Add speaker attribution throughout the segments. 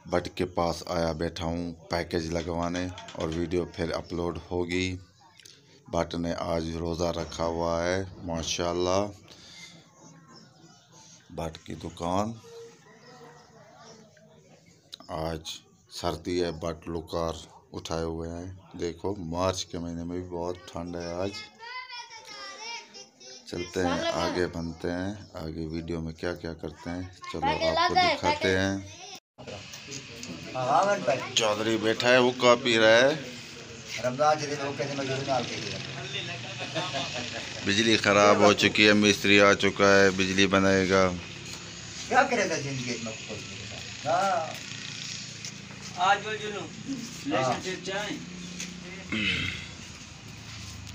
Speaker 1: But के पास आया बैठा हूँ पैकेज लगवाने और वीडियो फिर अपलोड होगी। बट ने आज रोज़ा रखा हुआ है माशाल्लाह। बट की दुकान आज सर्दी है, बट लुकार उठाए हुए हैं। देखो मार्च के महीने में भी बहुत ठंड है आज। चलते हैं आगे, बनते हैं आगे। वीडियो में क्या क्या करते हैं चलो आपको दिखाते हैं। चौधरी बैठा है, वो का पी रहा है। बिजली खराब हो चुकी है, मिस्त्री आ चुका है, बिजली बनाएगा। क्या करेगा जिंदगी में आज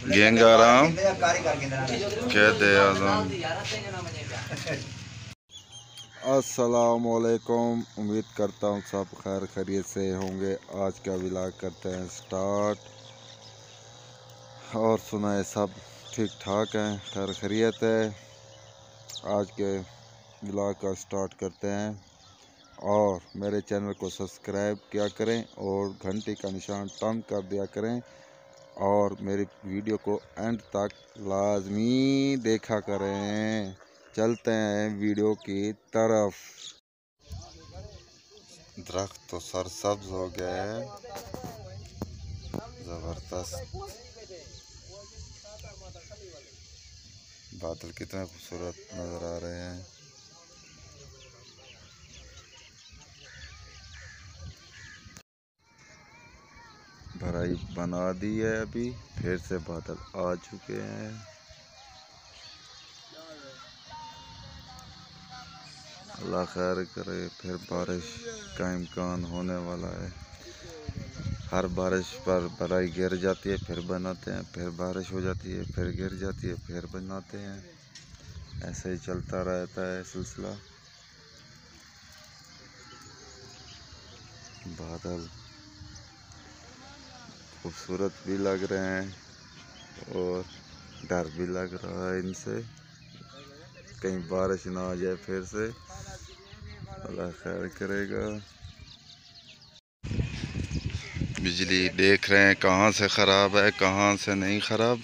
Speaker 1: गेंगाराम कहते आजम। अस्सलामुअलैकुम, उम्मीद करता हूँ सब खैर खैरियत से होंगे। आज का व्लॉग करते हैं स्टार्ट। और सुनाए सब ठीक ठाक हैं, खैर खैरियत है। आज के व्लॉग का स्टार्ट करते हैं और मेरे चैनल को सब्सक्राइब किया करें और घंटी का निशान टर्न कर दिया करें और मेरी वीडियो को एंड तक लाजमी देखा करें। चलते हैं वीडियो की तरफ। दरख्त तो सरसब्ज हो गए हैं, ज़बरदस्त। बादल कितने खूबसूरत नज़र आ रहे हैं। भराई बना दी है, अभी फिर से बादल आ चुके हैं। अल्लाह खैर करे, फिर बारिश का इम्कान होने वाला है। हर बारिश पर भराई गिर जाती है, फिर बनाते हैं, फिर बारिश हो जाती है, फिर गिर जाती है, फिर बनाते हैं। ऐसे ही चलता रहता है सिलसिला। बादल खूबसूरत भी लग रहे हैं और डर भी लग रहा है इनसे, कहीं बारिश ना आ जाए फिर से। अल्लाह खैर करेगा। बिजली देख रहे हैं कहाँ से ख़राब है, कहाँ से नहीं ख़राब।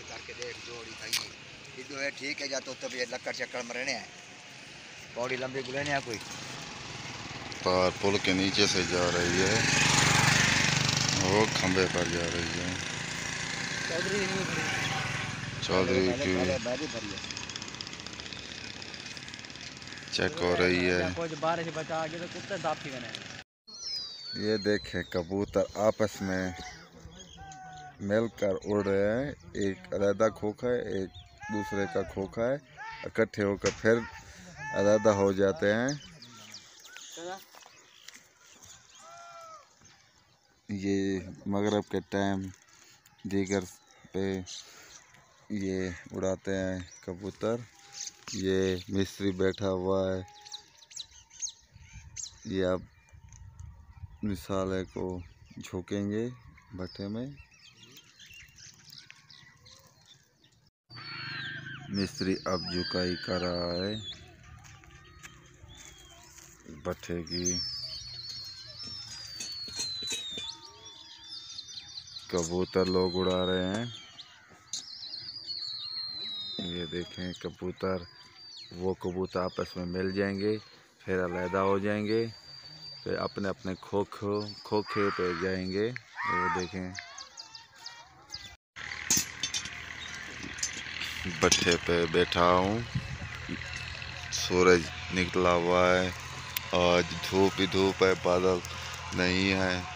Speaker 2: करके देख जोड़ी भाई ये है ठीक है, या तो तब ये लक्कड़ चक्कर में रहने हैं, पौड़ी लंबी गुलेने हैं। कोई
Speaker 1: पार पुल के नीचे से जा रही है, वो खंबे पर जा रही है। चौधरी की चेक हो रही है। ये देखें कबूतर आपस में मिलकर उड़ रहे हैं। एक अलग खोखा है, एक दूसरे का खोखा है, इकट्ठे होकर फिर अलग हो जाते हैं। ये मगरिब के टाइम दीगर पे ये उड़ाते हैं कबूतर। ये मिस्त्री बैठा हुआ है, ये अब मिसाले को झोंकेंगे भट्टे में। मिस्त्री अब झुकाई कर रहा है भट्टे की। कबूतर लोग उड़ा रहे हैं। ये देखें कबूतर, वो कबूतर आपस में मिल जाएंगे, फिर अलहदा हो जाएंगे, फिर अपने अपने खोखे पे जाएंगे। वो देखें भट्टे पे बैठा हूँ, सूरज निकला हुआ है। आज धूप ही धूप है, बादल नहीं है।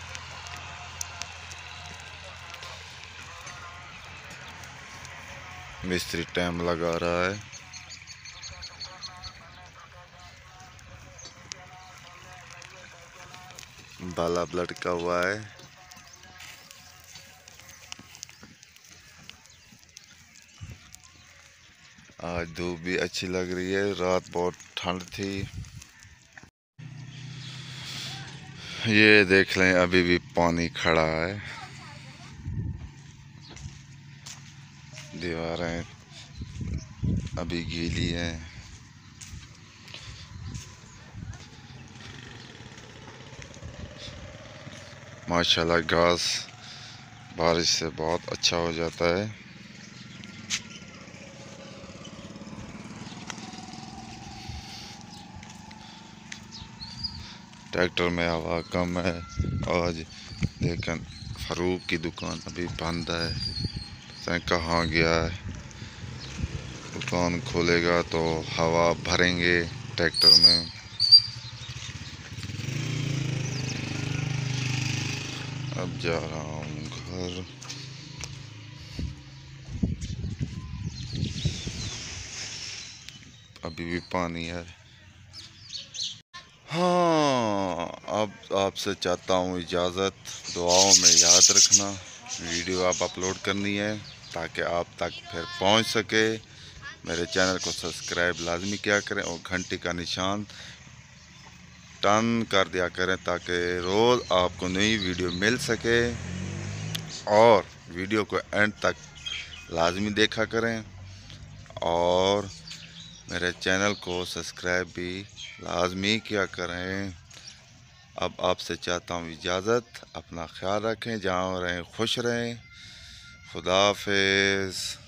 Speaker 1: मिस्त्री टाइम लगा रहा है। बाला लटका हुआ है। आज धूप भी अच्छी लग रही है, रात बहुत ठंड थी। ये देख लें अभी भी पानी खड़ा है, दीवारें अभी गीली है। माशाल्लाह घास बारिश से बहुत अच्छा हो जाता है। ट्रैक्टर में हवा कम है आज, लेकिन फ़ारूक की दुकान अभी बंद है। पता कहाँ गया है। दुकान खोलेगा तो हवा भरेंगे ट्रैक्टर में। अब जा रहा हूँ घर। अभी भी पानी है। हाँ, अब आपसे चाहता हूँ इजाज़त। दुआओं में याद रखना। वीडियो आप अपलोड करनी है ताकि आप तक फिर पहुँच सके। मेरे चैनल को सब्सक्राइब लाजमी किया करें और घंटी का निशान टर्न कर दिया करें ताकि रोज़ आपको नई वीडियो मिल सके। और वीडियो को एंड तक लाजमी देखा करें और मेरे चैनल को सब्सक्राइब भी लाजमी किया करें। अब आपसे चाहता हूँ इजाज़त। अपना ख्याल रखें, जहाँ रहें खुश रहें। खुदा हाफिज़।